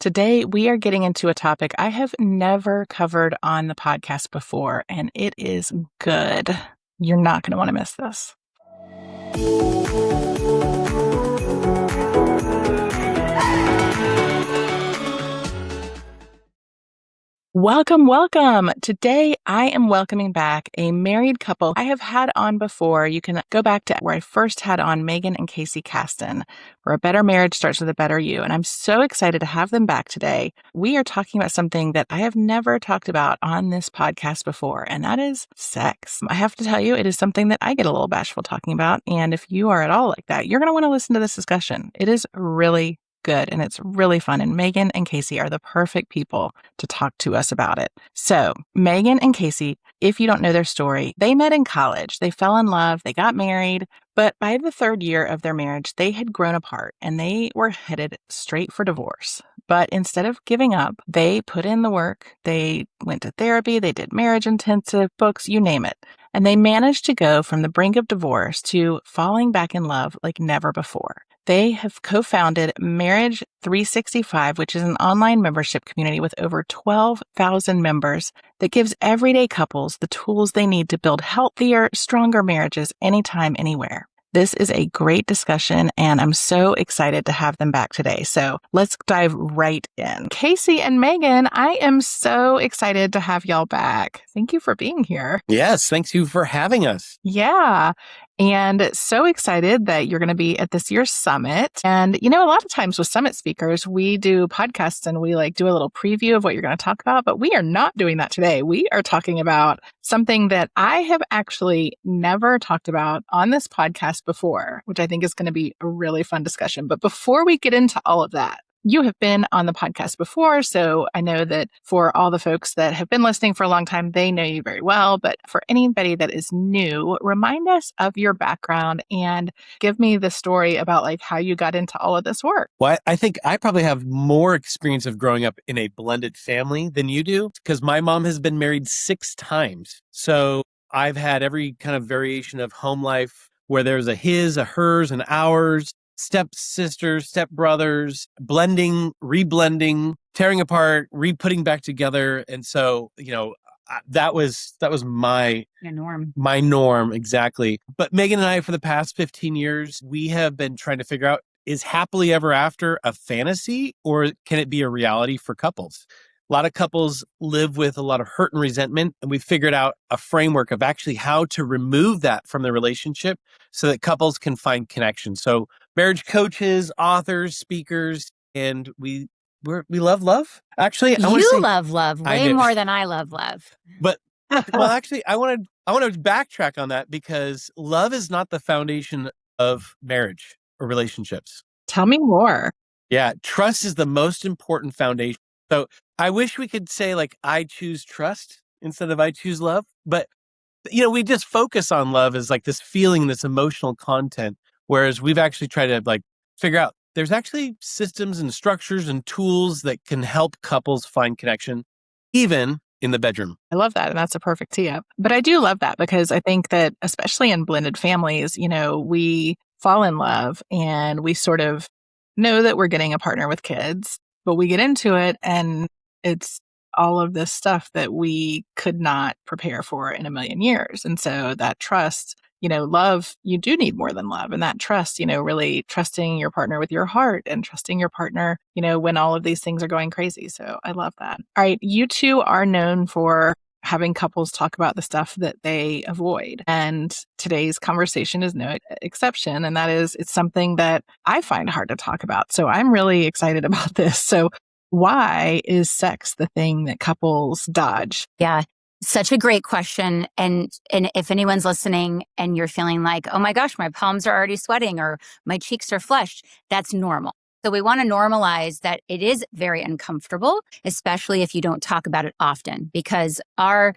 Today, we are getting into a topic I have never covered on the podcast before, and it is good. You're not going to want to miss this. Welcome, welcome. Today, I am welcoming back a married couple I have had on before. You can go back to where I first had on Meygan and Casey Caston, where a better marriage starts with a better you. And I'm so excited to have them back today. We are talking about something that I have never talked about on this podcast before, and that is sex. I have to tell you, it is something that I get a little bashful talking about. And if you are at all like that, you're going to want to listen to this discussion. It is really good and it's really fun. And Meygan and Casey are the perfect people to talk to us about it. So Meygan and Casey, if you don't know their story, they met in college. They fell in love. They got married. But by the third year of their marriage, they had grown apart and they were headed straight for divorce. But instead of giving up, they put in the work. They went to therapy. They did marriage intensive books, you name it. And they managed to go from the brink of divorce to falling back in love like never before. They have co-founded Marriage 365, which is an online membership community with over 12,000 members that gives everyday couples the tools they need to build healthier, stronger marriages anytime, anywhere. This is a great discussion, and I'm so excited to have them back today. So let's dive right in. Casey and Meygan, I am so excited to have y'all back. Thank you for being here. Yes, thanks you for having us. Yeah. And so excited that you're going to be at this year's summit. And, a lot of times with summit speakers, we do podcasts and we do a little preview of what you're going to talk about, but we are not doing that today. We are talking about something that I have actually never talked about on this podcast before, which I think is going to be a really fun discussion. But before we get into all of that, you have been on the podcast before, so I know that for all the folks that have been listening for a long time, they know you very well. But for anybody that is new, remind us of your background and give me the story about how you got into all of this work. Well, I think I probably have more experience of growing up in a blended family than you do, because my mom has been married 6 times. So I've had every kind of variation of home life where there's a his, a hers, an ours. Stepsisters, stepbrothers, blending, reblending, tearing apart, re-putting back together. And so, that was my norm. My norm, exactly. But Meygan and I, for the past 15 years, we have been trying to figure out, is happily ever after a fantasy or can it be a reality for couples? A lot of couples live with a lot of hurt and resentment, and we figured out a framework of actually how to remove that from the relationship so that couples can find connection. So marriage coaches, authors, speakers, and we love love. Actually, love love way more than I love love. But actually, I want to backtrack on that because love is not the foundation of marriage or relationships. Tell me more. Yeah, trust is the most important foundation. So I wish we could say I choose trust instead of I choose love. But, we just focus on love as this feeling, this emotional content. Whereas we've actually tried to figure out there's actually systems and structures and tools that can help couples find connection, even in the bedroom. I love that. And that's a perfect tee up. But I do love that because I think that especially in blended families, we fall in love and we sort of know that we're getting a partner with kids, but we get into it and it's all of this stuff that we could not prepare for in a million years. And so that trust, love, you do need more than love. And that trust, really trusting your partner with your heart and trusting your partner, when all of these things are going crazy. So I love that. All right. You two are known for having couples talk about the stuff that they avoid. And today's conversation is no exception. And that is, it's something that I find hard to talk about. So I'm really excited about this. So why is sex the thing that couples dodge? Yeah, such a great question. And if anyone's listening and you're feeling like, oh my gosh, my palms are already sweating or my cheeks are flushed, that's normal. So we want to normalize that it is very uncomfortable, especially if you don't talk about it often, because our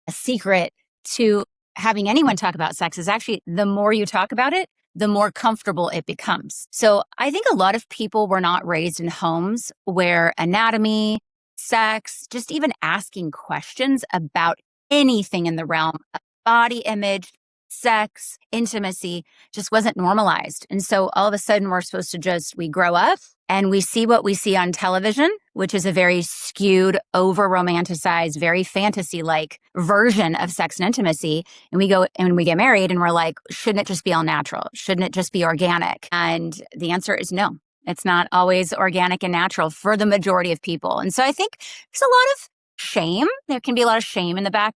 secret to having anyone talk about sex is actually the more you talk about it, the more comfortable it becomes. So I think a lot of people were not raised in homes where anatomy, sex, just even asking questions about anything in the realm of body image, sex, intimacy just wasn't normalized. And so all of a sudden we're supposed to we grow up and we see what we see on television, which is a very skewed, over romanticized, very fantasy like version of sex and intimacy. And we go and we get married and we're like, shouldn't it just be all natural? Shouldn't it just be organic? And the answer is no. It's not always organic and natural for the majority of people. And so I think there's a lot of shame. There can be a lot of shame in the back,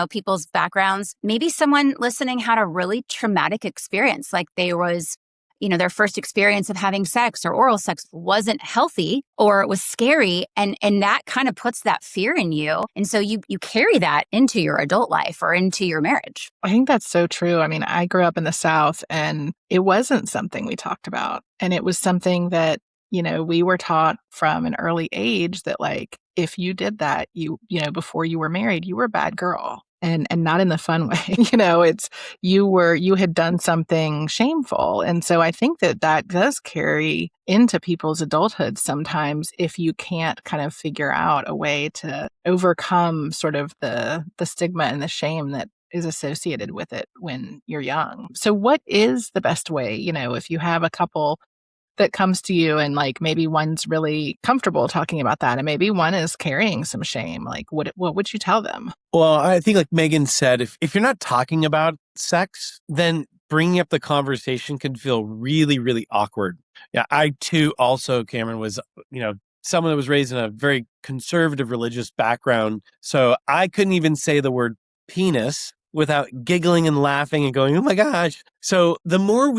people's backgrounds. Maybe someone listening had a really traumatic experience, like there was their first experience of having sex or oral sex wasn't healthy or it was scary. And that kind of puts that fear in you. And so you carry that into your adult life or into your marriage. I think that's so true. I mean, I grew up in the South and it wasn't something we talked about. And it was something that, we were taught from an early age that like, if you did that, before you were married, you were a bad girl. And not in the fun way, it's you had done something shameful. And so I think that does carry into people's adulthood sometimes if you can't kind of figure out a way to overcome sort of the stigma and the shame that is associated with it when you're young. So what is the best way, if you have a couple that comes to you and like maybe one's really comfortable talking about that and maybe one is carrying some shame, like what would you tell them? Well, I think like Meygan said, if you're not talking about sex, then bringing up the conversation can feel really, really awkward. Yeah, I too also, Cameron, was, someone that was raised in a very conservative religious background. So I couldn't even say the word penis without giggling and laughing and going, oh my gosh. So the more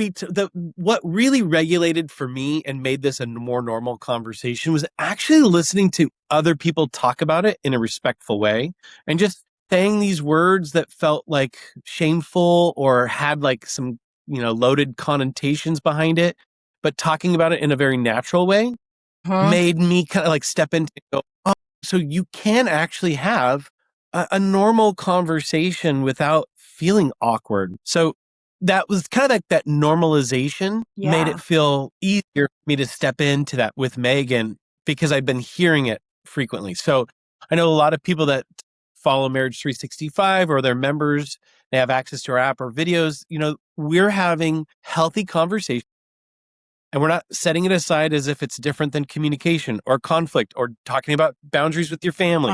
what really regulated for me and made this a more normal conversation was actually listening to other people talk about it in a respectful way and just saying these words that felt like shameful or had like some, loaded connotations behind it, but talking about it in a very natural way made me kind of like step into and go, oh, so you can actually have a normal conversation without feeling awkward. So that was kind of like that normalization made it feel easier for me to step into that with Meygan because I've been hearing it frequently. So I know a lot of people that follow Marriage 365 or their members, they have access to our app or videos. We're having healthy conversations. And we're not setting it aside as if it's different than communication or conflict or talking about boundaries with your family.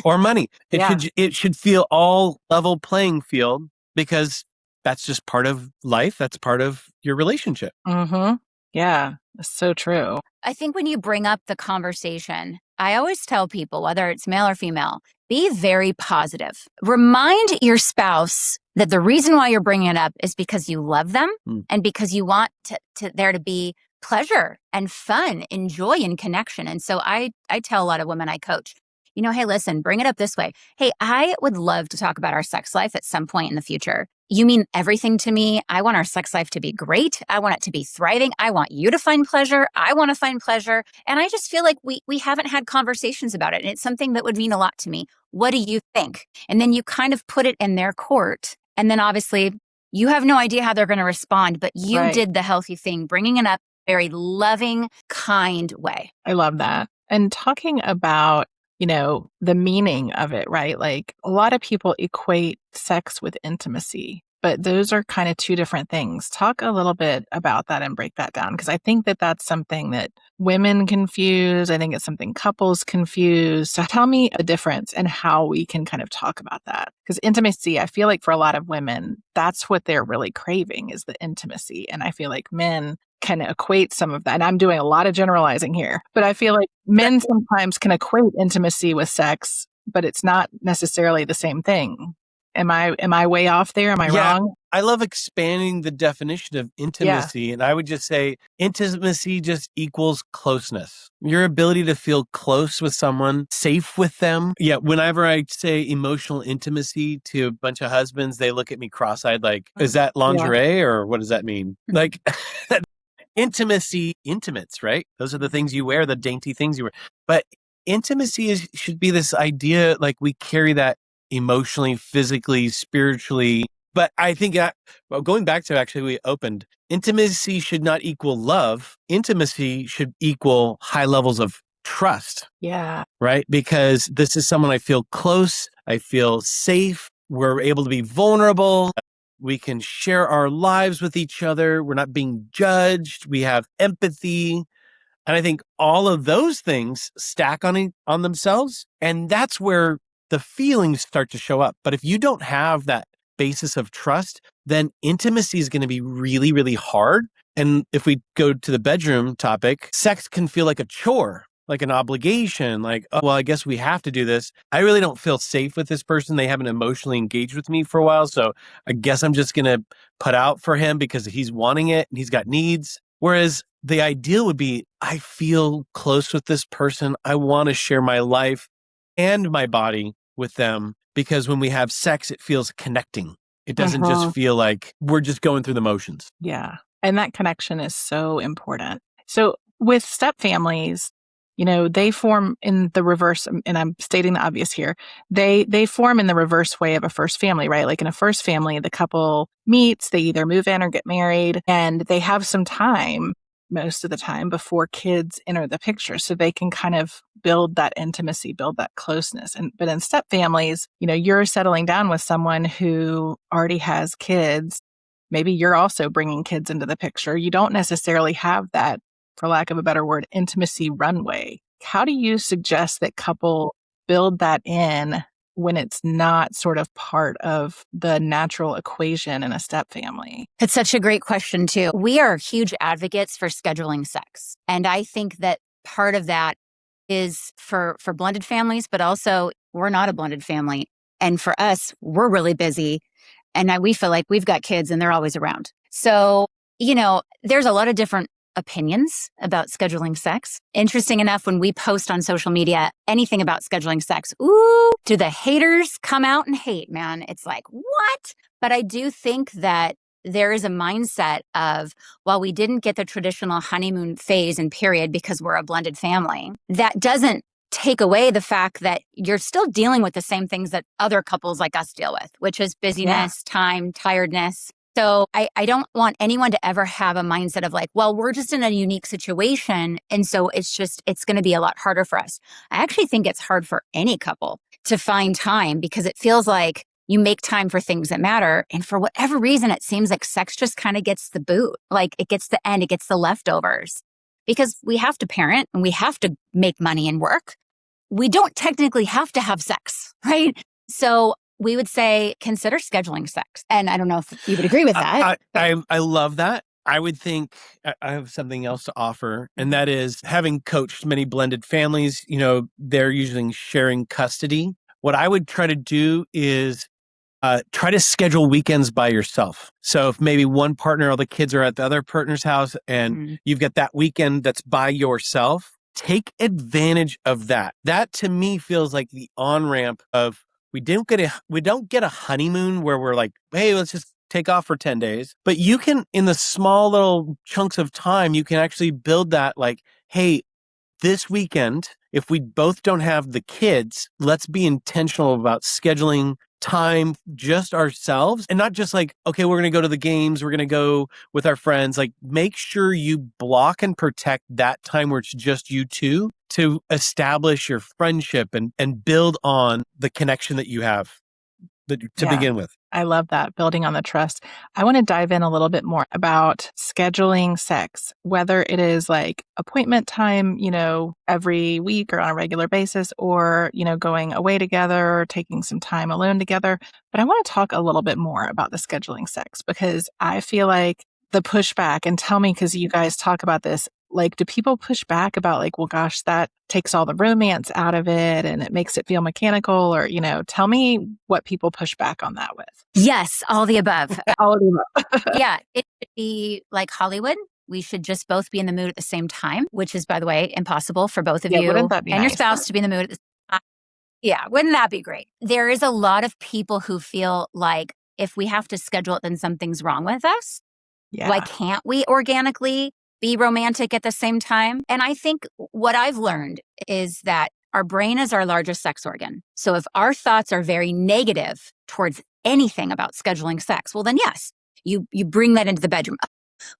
Or money. It should feel all level playing field because that's just part of life. That's part of your relationship. Mm-hmm. Yeah, that's so true. I think when you bring up the conversation, I always tell people, whether it's male or female, be very positive. Remind your spouse that the reason why you're bringing it up is because you love them and because you want there to be pleasure and fun and joy and connection. And so I tell a lot of women I coach, hey, listen, bring it up this way. Hey, I would love to talk about our sex life at some point in the future. You mean everything to me. I want our sex life to be great. I want it to be thriving. I want you to find pleasure. I want to find pleasure. And I just feel like we haven't had conversations about it. And it's something that would mean a lot to me. What do you think? And then you kind of put it in their court. And then obviously you have no idea how they're going to respond, but you did the healthy thing, bringing it up in a very loving, kind way. I love that. And talking about the meaning of it, right? Like a lot of people equate sex with intimacy, but those are kind of two different things. Talk a little bit about that and break that down, because I think that that's something that women confuse. I think it's something couples confuse. So tell me a difference and how we can kind of talk about that. Because intimacy, I feel like for a lot of women, that's what they're really craving is the intimacy. And I feel like men can equate some of that. And I'm doing a lot of generalizing here, but I feel like men sometimes can equate intimacy with sex, but it's not necessarily the same thing. Am I way off there? Am I wrong? I love expanding the definition of intimacy. And I would just say intimacy just equals closeness. Your ability to feel close with someone, safe with them. Yeah. Whenever I say emotional intimacy to a bunch of husbands, they look at me cross-eyed like, is that lingerie or what does that mean? Like intimacy, intimates, right? Those are the things you wear, the dainty things you wear. But intimacy should be this idea like we carry that emotionally, physically, spiritually. But I think going back to actually we opened, intimacy should not equal love. Intimacy should equal high levels of trust. Yeah. Right? Because this is someone I feel close. I feel safe. We're able to be vulnerable. We can share our lives with each other. We're not being judged. We have empathy. And I think all of those things stack on themselves. And that's where the feelings start to show up. But if you don't have that basis of trust, then intimacy is going to be really, really hard. And if we go to the bedroom topic, sex can feel like a chore, like an obligation, like, oh, well, I guess we have to do this. I really don't feel safe with this person. They haven't emotionally engaged with me for a while. So I guess I'm just going to put out for him because he's wanting it and he's got needs. Whereas the ideal would be, I feel close with this person. I want to share my life and my body with them because when we have sex, it feels connecting. It doesn't just feel like we're just going through the motions. Yeah. And that connection is so important. So with step families, they form in the reverse, and I'm stating the obvious here. They form in the reverse way of a first family, right? Like in a first family, the couple meets, they either move in or get married, and they have some time most of the time before kids enter the picture. So they can kind of build that intimacy, build that closeness. But in step families, you're settling down with someone who already has kids. Maybe you're also bringing kids into the picture. You don't necessarily have that, for lack of a better word, intimacy runway. How do you suggest that couple build that in when it's not sort of part of the natural equation in a step family? It's such a great question, too. We are huge advocates for scheduling sex. And I think that part of that is for blended families, but also we're not a blended family. And for us, we're really busy. And we feel like we've got kids and they're always around. So, there's a lot of different opinions about scheduling sex. Interesting enough, when we post on social media anything about scheduling sex, ooh, do the haters come out and hate, man? It's like, what? But I do think that there is a mindset of, while we didn't get the traditional honeymoon phase and period because we're a blended family, that doesn't take away the fact that you're still dealing with the same things that other couples like us deal with, which is busyness, time, tiredness. So I don't want anyone to ever have a mindset of like, well, we're just in a unique situation. And so it's going to be a lot harder for us. I actually think it's hard for any couple to find time because it feels like you make time for things that matter. And for whatever reason, it seems like sex just kind of gets the boot. Like it gets the end, it gets the leftovers because we have to parent and we have to make money and work. We don't technically have to have sex, right? So we would say, consider scheduling sex. And I don't know if you would agree with that. I love that. I would think I have something else to offer, and that is having coached many blended families, they're usually sharing custody. What I would try to do is try to schedule weekends by yourself. So if maybe one partner or the kids are at the other partner's house and you've got that weekend that's by yourself, take advantage of that. That to me feels like the on-ramp of we don't get a honeymoon where we're like, hey, let's just take off for 10 days. But you can, in the small little chunks of time, you can actually build that like, hey, this weekend, if we both don't have the kids, let's be intentional about scheduling time just ourselves and not just like, okay, we're going to go to the games, we're going to go with our friends. Like make sure you block and protect that time where it's just you two to establish your friendship and build on the connection that you have to begin with. I love that, building on the trust. I want to dive in a little bit more about scheduling sex, whether it is like appointment time, every week or on a regular basis, or, going away together, or taking some time alone together. But I want to talk a little bit more about the scheduling sex because I feel like the pushback, and tell me, because you guys talk about this, like, do people push back about like, well, gosh, that takes all the romance out of it and it makes it feel mechanical? Or, tell me what people push back on that with. Yes, all the above. All of the above. Yeah, it should be like Hollywood. We should just both be in the mood at the same time, which is, by the way, impossible for both of you Wouldn't that be and your nice? spouse to be in the mood at the same time. Yeah, wouldn't that be great? There is a lot of people who feel like if we have to schedule it, then something's wrong with us. Yeah. Why can't we organically be romantic at the same time? And I think what I've learned is that our brain is our largest sex organ. So if our thoughts are very negative towards anything about scheduling sex, well, then yes, you bring that into the bedroom.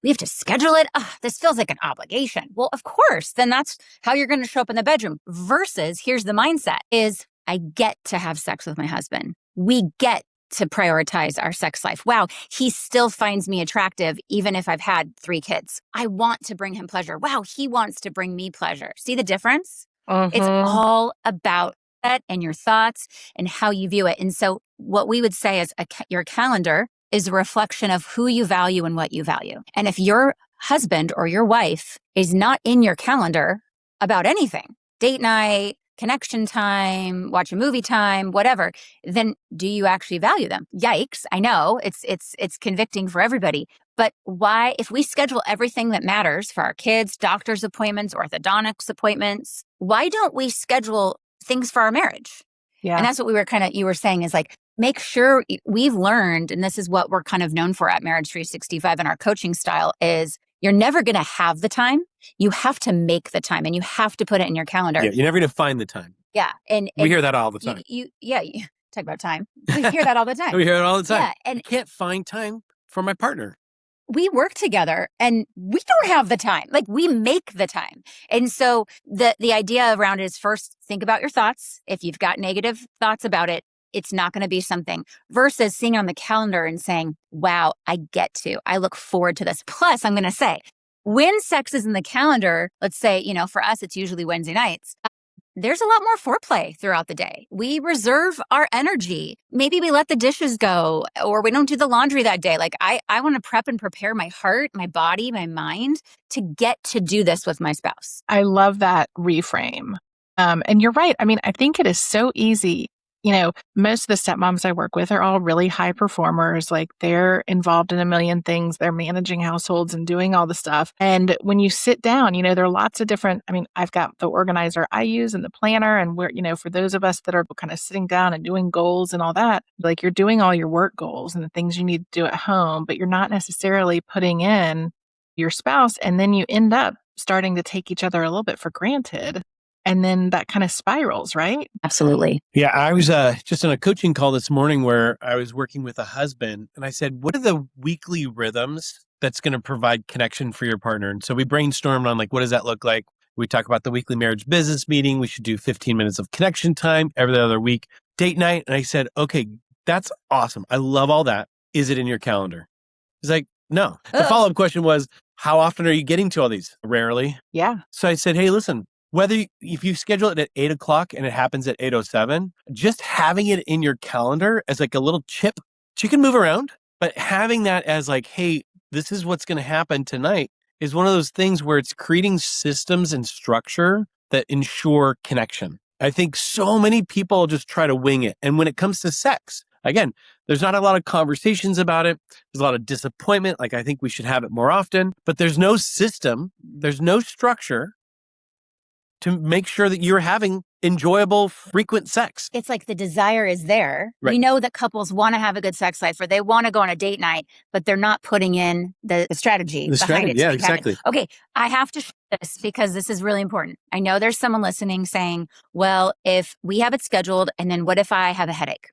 We have to schedule it. This feels like an obligation. Well, of course, then that's how you're going to show up in the bedroom. Versus, here's the mindset is I get to have sex with my husband. We get to prioritize our sex life. Wow, he still finds me attractive even if I've had 3 kids. I want to bring him pleasure. Wow, he wants to bring me pleasure. See the difference? It's all about that and your thoughts and how you view it. And so what we would say is your calendar is a reflection of who you value and what you value. And if your husband or your wife is not in your calendar about anything, date night, connection time, watch a movie time, whatever, then do you actually value them? Yikes. I know it's convicting for everybody. But why, if we schedule everything that matters for our kids, doctor's appointments, orthodontics appointments, why don't we schedule things for our marriage? Yeah. And that's what you were saying is like, make sure we've learned, and this is what we're kind of known for at Marriage 365 and our coaching style is you're never going to have the time. You have to make the time and you have to put it in your calendar. Yeah, you're never going to find the time. Yeah. And we hear that all the time. You talk about time. We hear that all the time. We hear it all the time. Yeah, and I can't find time for my partner. We work together and we don't have the time. Like we make the time. And so the idea around it is first think about your thoughts. If you've got negative thoughts about it, it's not going to be something versus seeing on the calendar and saying, wow, I look forward to this. Plus, I'm going to say when sex is in the calendar, let's say, for us, it's usually Wednesday nights. There's a lot more foreplay throughout the day. We reserve our energy. Maybe we let the dishes go or we don't do the laundry that day. Like I want to prep and prepare my heart, my body, my mind to get to do this with my spouse. I love that reframe. And you're right. I mean, I think it is so easy. Most of the stepmoms I work with are all really high performers. Like they're involved in a million things. They're managing households and doing all the stuff. And when you sit down, there are lots of different, I've got the organizer I use and the planner. And we're, for those of us that are kind of sitting down and doing goals and all that, like you're doing all your work goals and the things you need to do at home, but you're not necessarily putting in your spouse. And then you end up starting to take each other a little bit for granted. And then that kind of spirals, right? Absolutely. Yeah, I was just on a coaching call this morning where I was working with a husband and I said, what are the weekly rhythms that's going to provide connection for your partner? And so we brainstormed on what does that look like? We talk about the weekly marriage business meeting. We should do 15 minutes of connection time every other week, date night. And I said, okay, that's awesome. I love all that. Is it in your calendar? He's like, no. The follow-up question was, how often are you getting to all these? Rarely. Yeah. So I said, hey, listen, if you schedule it at 8:00 and it happens at 8:07, just having it in your calendar as a little chip, you can move around, but having that as hey, this is what's going to happen tonight is one of those things where it's creating systems and structure that ensure connection. I think so many people just try to wing it. And when it comes to sex, again, there's not a lot of conversations about it. There's a lot of disappointment. I think we should have it more often, but there's no system. There's no structure to make sure that you're having enjoyable, frequent sex. It's like the desire is there. Right. We know that couples want to have a good sex life or they want to go on a date night, but they're not putting in the strategy behind it. Yeah, exactly. Okay, I have to share this because this is really important. I know there's someone listening saying, well, if we have it scheduled and then what if I have a headache?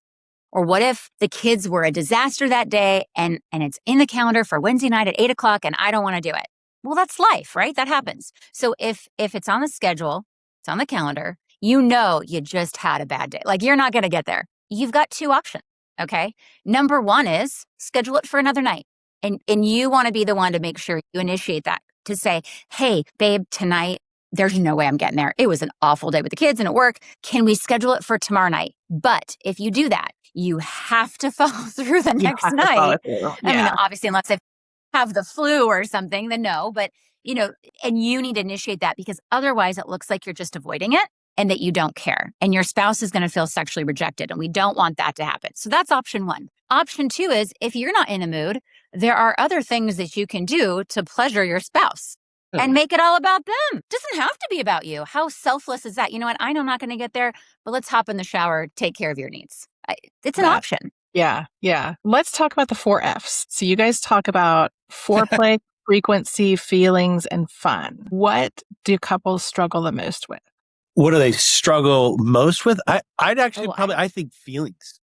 Or what if the kids were a disaster that day and it's in the calendar for Wednesday night at 8:00 and I don't want to do it? Well, that's life, right? That happens. So if it's on the schedule, it's on the calendar, you just had a bad day. You're not going to get there. You've got 2 options, okay? Number 1 is schedule it for another night. And you want to be the one to make sure you initiate that to say, hey, babe, tonight, there's no way I'm getting there. It was an awful day with the kids and at work. Can we schedule it for tomorrow night? But if you do that, you have to follow through the next night. Yeah. I mean, obviously, unless they have the flu or something, then no. But, and you need to initiate that because otherwise it looks like you're just avoiding it and that you don't care. And your spouse is going to feel sexually rejected. And we don't want that to happen. So that's option 1. Option 2 is if you're not in the mood, there are other things that you can do to pleasure your spouse. And make it all about them. It doesn't have to be about you. How selfless is that? You know what? I know I'm not going to get there, but let's hop in the shower, take care of your needs. It's an option. Yeah. Yeah. Let's talk about the 4 F's. So you guys talk about foreplay, frequency, feelings, and fun. What do couples struggle the most with? What do they struggle most with? I'd actually I think feelings.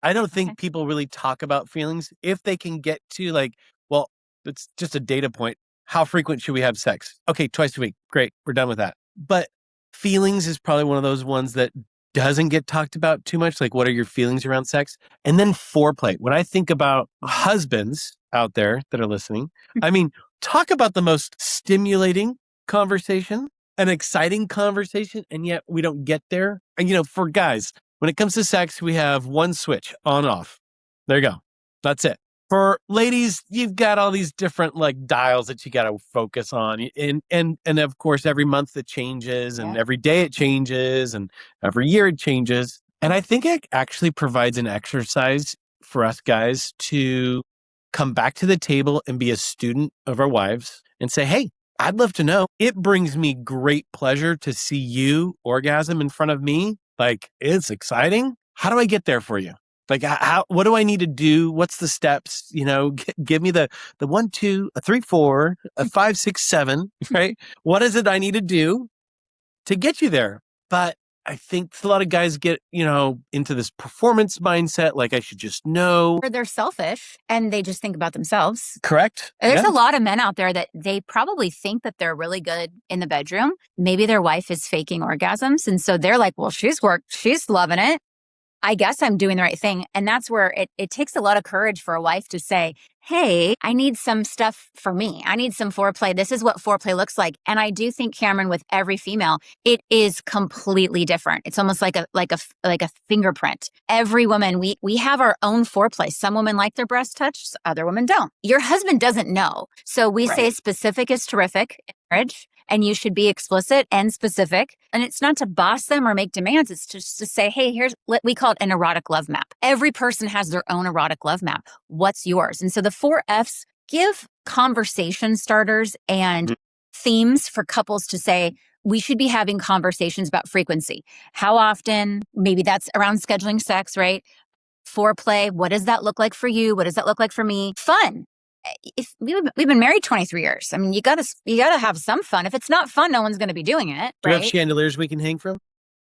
I don't think people really talk about feelings. If they can get to well, it's just a data point. How frequent should we have sex? Okay, twice a week. Great. We're done with that. But feelings is probably one of those ones that doesn't get talked about too much? Like, what are your feelings around sex? And then foreplay. When I think about husbands out there that are listening, I mean, talk about the most stimulating conversation, an exciting conversation, and yet we don't get there. And, for guys, when it comes to sex, we have one switch on off. There you go. That's it. For ladies, you've got all these different dials that you got to focus on. And of course, every month it changes and every day it changes and every year it changes. And I think it actually provides an exercise for us guys to come back to the table and be a student of our wives and say, hey, I'd love to know. It brings me great pleasure to see you orgasm in front of me. It's exciting. How do I get there for you? What do I need to do? What's the steps? Give me the 1, 2, a 3, 4, a 5, 6, 7, right? What is it I need to do to get you there? But I think a lot of guys get, into this performance mindset. I should just know. Or they're selfish and they just think about themselves. Correct. There's a lot of men out there that they probably think that they're really good in the bedroom. Maybe their wife is faking orgasms. And so they're like, well, she's loving it. I guess I'm doing the right thing. And that's where it takes a lot of courage for a wife to say, hey, I need some stuff for me. I need some foreplay. This is what foreplay looks like. And I do think, Cameron, with every female, it is completely different. It's almost like a fingerprint. Every woman, we have our own foreplay. Some women like their breast touched, other women don't. Your husband doesn't know. So we say specific is terrific in marriage. And you should be explicit and specific. And it's not to boss them or make demands. It's just to say, hey, we call it an erotic love map. Every person has their own erotic love map. What's yours? And so the 4 F's give conversation starters and themes for couples to say, we should be having conversations about frequency. How often? Maybe that's around scheduling sex, right? Foreplay. What does that look like for you? What does that look like for me? Fun. If we've been married 23 years, I mean, you gotta have some fun. If it's not fun, no one's gonna be doing it. Right? Do we have chandeliers we can hang from?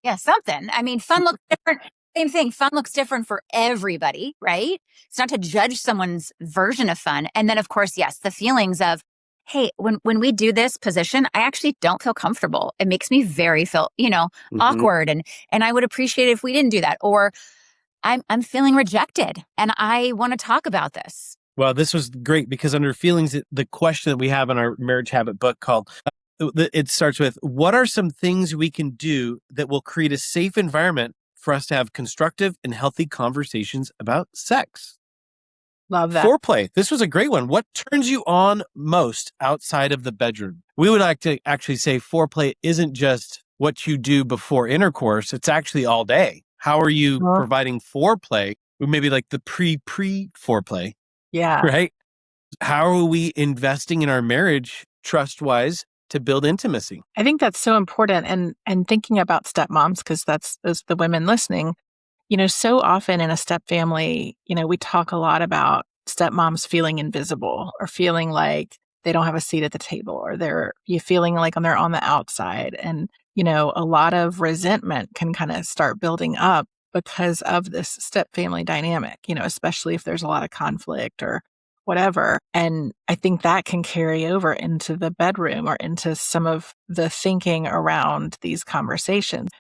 Yeah, something. I mean, fun looks different. Same thing. Fun looks different for everybody, right? It's not to judge someone's version of fun. And then, of course, yes, the feelings of, hey, when we do this position, I actually don't feel comfortable. It makes me feel awkward, and I would appreciate it if we didn't do that. Or I'm feeling rejected, and I want to talk about this. Well, this was great because under feelings, the question that we have in our marriage habit book called, it starts with, what are some things we can do that will create a safe environment for us to have constructive and healthy conversations about sex? Love that. Foreplay. This was a great one. What turns you on most outside of the bedroom? We would like to actually say foreplay isn't just what you do before intercourse. It's actually all day. How are you providing foreplay? Maybe the pre-foreplay. Yeah. Right? How are we investing in our marriage trust-wise to build intimacy? I think that's so important. And thinking about stepmoms, because that's the women listening, so often in a step family, we talk a lot about stepmoms feeling invisible or feeling like they don't have a seat at the table, or they're feeling like they're on the outside. And, a lot of resentment can kind of start building up because of this step family dynamic, especially if there's a lot of conflict or whatever. And I think that can carry over into the bedroom or into some of the thinking around these conversations.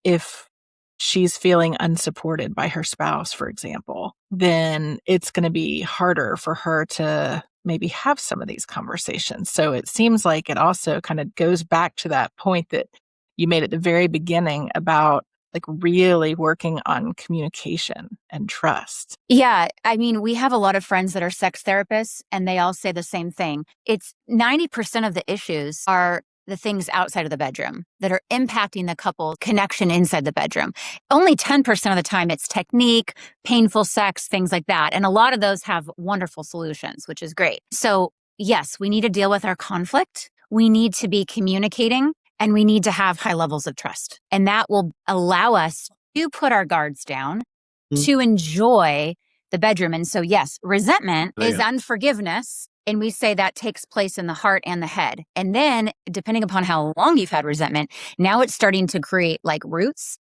If she's feeling unsupported by her spouse, for example, then it's going to be harder for her to maybe have some of these conversations. So it seems like it also kind of goes back to that point that you made at the very beginning about really working on communication and trust. Yeah. I mean, we have a lot of friends that are sex therapists, and they all say the same thing. It's 90% of the issues are the things outside of the bedroom that are impacting the couple's connection inside the bedroom. Only 10% of the time it's technique, painful sex, things like that. And a lot of those have wonderful solutions, which is great. So yes, we need to deal with our conflict. We need to be communicating. And we need to have high levels of trust. And that will allow us to put our guards down, to enjoy the bedroom. And so, yes, resentment is unforgiveness. And we say that takes place in the heart and the head. And then, depending upon how long you've had resentment, now it's starting to create roots.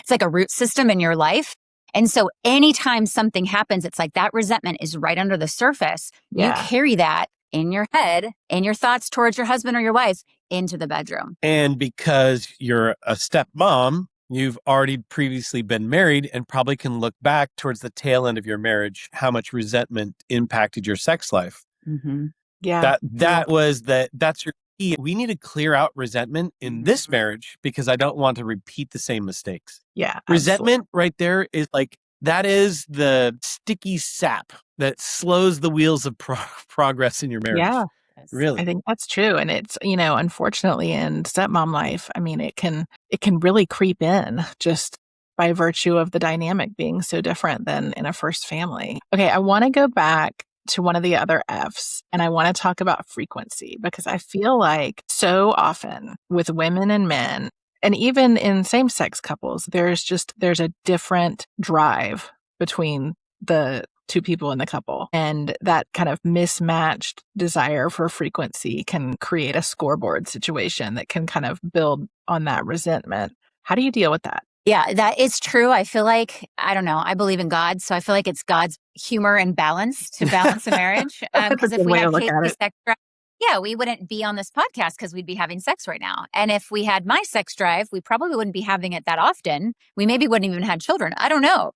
It's like a root system in your life. And so anytime something happens, it's like that resentment is right under the surface. Yeah. You carry that in your head, in your thoughts towards your husband or your wife, into the bedroom. And because you're a stepmom, You've already previously been married and probably can look back towards the tail end of your marriage, how much resentment impacted your sex life. Mm-hmm. Yeah. That's your key. We need to clear out resentment in this marriage because I don't want to repeat the same mistakes. Yeah. Resentment right there is like, that is the sticky sap that slows the wheels of progress in your marriage. Yeah. Really. I think that's true. And it's, unfortunately in stepmom life, I mean, it can really creep in just by virtue of the dynamic being so different than in a first family. Okay. I want to go back to one of the other F's and I want to talk about frequency because I feel like so often with women and men, and even in same sex couples, there's a different drive between the two people in the couple. And that kind of mismatched desire for frequency can create a scoreboard situation that can kind of build on that resentment. How do you deal with that? Yeah, that is true. I feel like, I don't know, I believe in God. So I feel like it's God's humor and balance to balance a marriage. That's a Because if good we way to had look at Casey's it. sex drive, yeah, we wouldn't be on this podcast because we'd be having sex right now. And if we had my sex drive, we probably wouldn't be having it that often. We maybe wouldn't even had children. I don't know.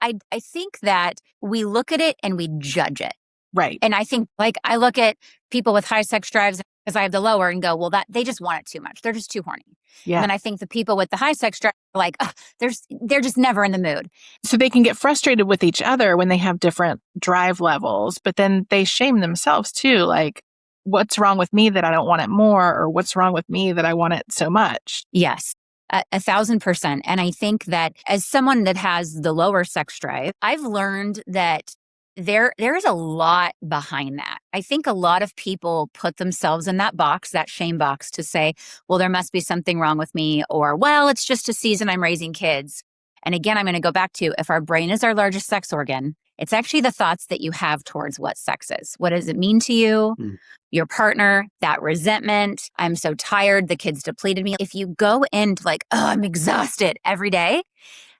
I think that we look at it and we judge it. Right. And I think, like, I look at people with high sex drives because I have the lower and go, well, that they just want it too much. They're just too horny. Yeah. And then I think the people with the high sex drive are like, oh, they're just never in the mood. So they can get frustrated with each other when they have different drive levels, but then they shame themselves too. Like, what's wrong with me that I don't want it more? Or what's wrong with me that I want it so much? Yes. 1,000%. And I think that as someone that has the lower sex drive, I've learned that there is a lot behind that. I think a lot of people put themselves in that box, that shame box, to say, well, there must be something wrong with me, or, well, it's just a season I'm raising kids. And again, I'm going to go back to, if our brain is our largest sex organ, it's actually the thoughts that you have towards what sex is. What does it mean to you? Your partner, that resentment. I'm so tired. The kids depleted me. If you go into like, oh, I'm exhausted every day,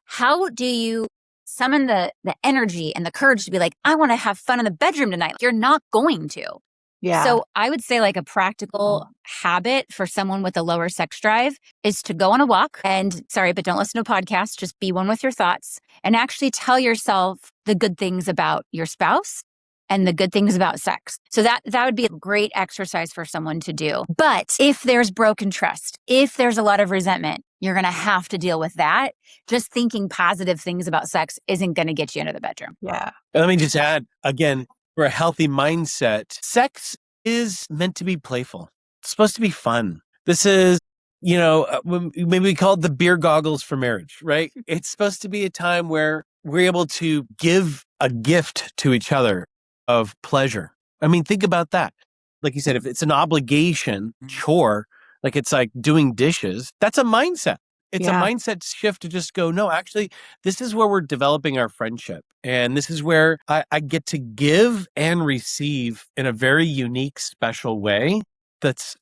how do you summon the energy and the courage to be like, I want to have fun in the bedroom tonight? You're not going to. Yeah. So I would say like a practical habit for someone with a lower sex drive is to go on a walk and, sorry, but don't listen to a podcast. Just be one with your thoughts and actually tell yourself the good things about your spouse and the good things about sex. So that would be a great exercise for someone to do. But if there's broken trust, if there's a lot of resentment, you're going to have to deal with that. Just thinking positive things about sex isn't going to get you into the bedroom. Yeah. And let me just add again, for a healthy mindset, sex is meant to be playful. It's supposed to be fun. This is, maybe we call it the beer goggles for marriage, right? It's supposed to be a time where we're able to give a gift to each other of pleasure. I mean, think about that. Like you said, if it's an obligation, chore, like it's like doing dishes, that's a mindset. It's a mindset shift to just go, no, actually, this is where we're developing our friendship. And this is where I get to give and receive in a very unique, special way. That's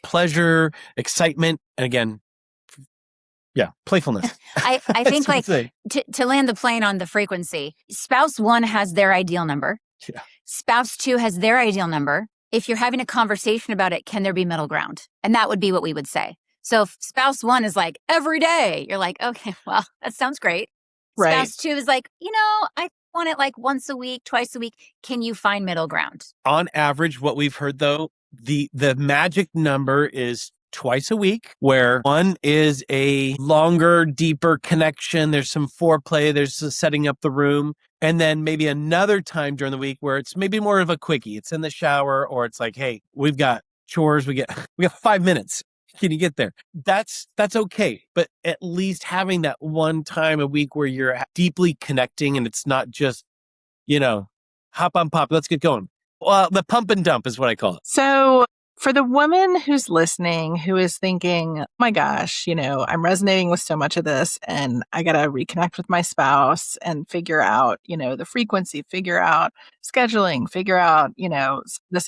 pleasure, excitement, and again, playfulness. I think like to land the plane on the frequency, spouse one has their ideal number. Yeah. Spouse two has their ideal number. If you're having a conversation about it, can there be middle ground? And that would be what we would say. So if spouse one is like every day, you're like, okay, well, that sounds great. Right. Spouse two is like, I want it like once a week, twice a week. Can you find middle ground? On average, what we've heard though, the magic number is twice a week, where one is a longer, deeper connection. There's some foreplay. There's setting up the room. And then maybe another time during the week where it's maybe more of a quickie. It's in the shower, or it's like, hey, we've got chores. We got 5 minutes. Can you get there? That's okay. But at least having that one time a week where you're deeply connecting and it's not just, hop on pop, let's get going. Well, the pump and dump is what I call it. So for the woman who's listening, who is thinking, oh my gosh, I'm resonating with so much of this and I got to reconnect with my spouse and figure out, the frequency, figure out scheduling, figure out, this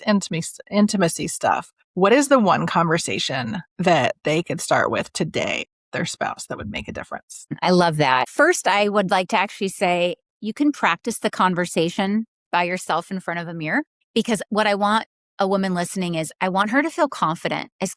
intimacy stuff. What is the one conversation that they could start with today, their spouse, that would make a difference? I love that. First, I would like to actually say you can practice the conversation by yourself in front of a mirror, because what I want a woman listening is I want her to feel confident as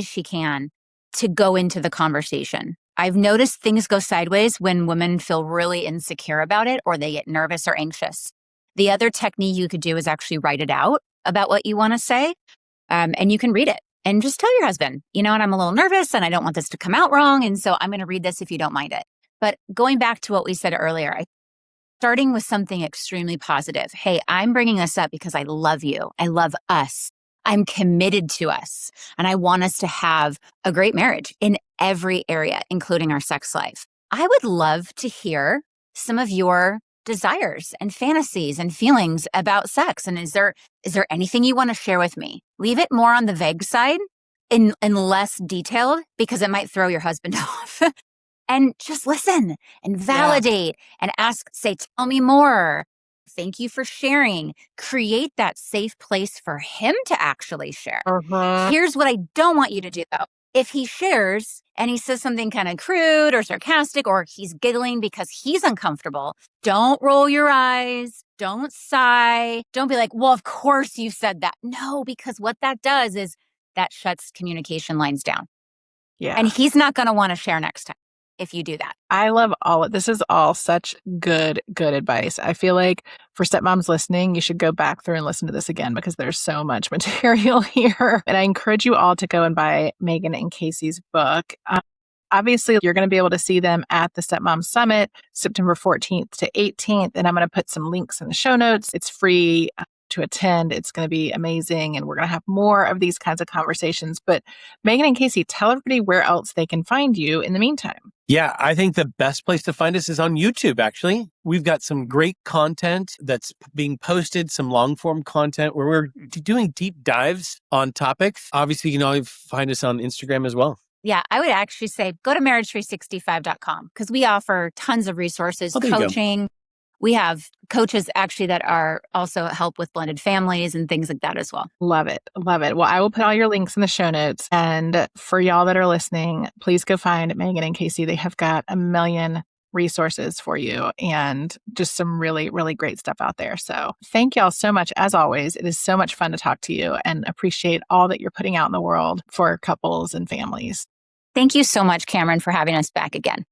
she can, to go into the conversation. I've noticed things go sideways when women feel really insecure about it or they get nervous or anxious. The other technique you could do is actually write it out about what you want to say. And you can read it and just tell your husband, and I'm a little nervous and I don't want this to come out wrong. And so I'm going to read this if you don't mind it. But going back to what we said earlier, starting with something extremely positive. Hey, I'm bringing this up because I love you. I love us. I'm committed to us. And I want us to have a great marriage in every area, including our sex life. I would love to hear some of your desires and fantasies and feelings about sex. And is there anything you want to share with me? Leave it more on the vague side and less detailed because it might throw your husband off. And just listen and validate and ask, say, tell me more. Thank you for sharing. Create that safe place for him to actually share. Here's what I don't want you to do, though. If he shares and he says something kind of crude or sarcastic, or he's giggling because he's uncomfortable, don't roll your eyes. Don't sigh. Don't be like, well, of course you said that. No, because what that does is that shuts communication lines down. Yeah. And he's not going to want to share next time if you do that. I love this is all such good advice. I feel like for stepmoms listening, you should go back through and listen to this again because there's so much material here. And I encourage you all to go and buy Meygan and Casey's book. Obviously, you're going to be able to see them at the Stepmom Summit, September 14th to 18th. And I'm going to put some links in the show notes. It's free to attend. It's going to be amazing. And we're going to have more of these kinds of conversations. But Meygan and Casey, tell everybody where else they can find you in the meantime. Yeah, I think the best place to find us is on YouTube, actually. We've got some great content that's being posted, some long form content where we're doing deep dives on topics. Obviously, you can always find us on Instagram as well. Yeah, I would actually say go to marriage365.com because we offer tons of resources, coaching. We have coaches actually that are also help with blended families and things like that as well. Love it. Love it. Well, I will put all your links in the show notes. And for y'all that are listening, please go find Meygan and Casey. They have got a million resources for you and just some really, really great stuff out there. So thank y'all so much. As always, it is so much fun to talk to you and appreciate all that you're putting out in the world for couples and families. Thank you so much, Cameron, for having us back again.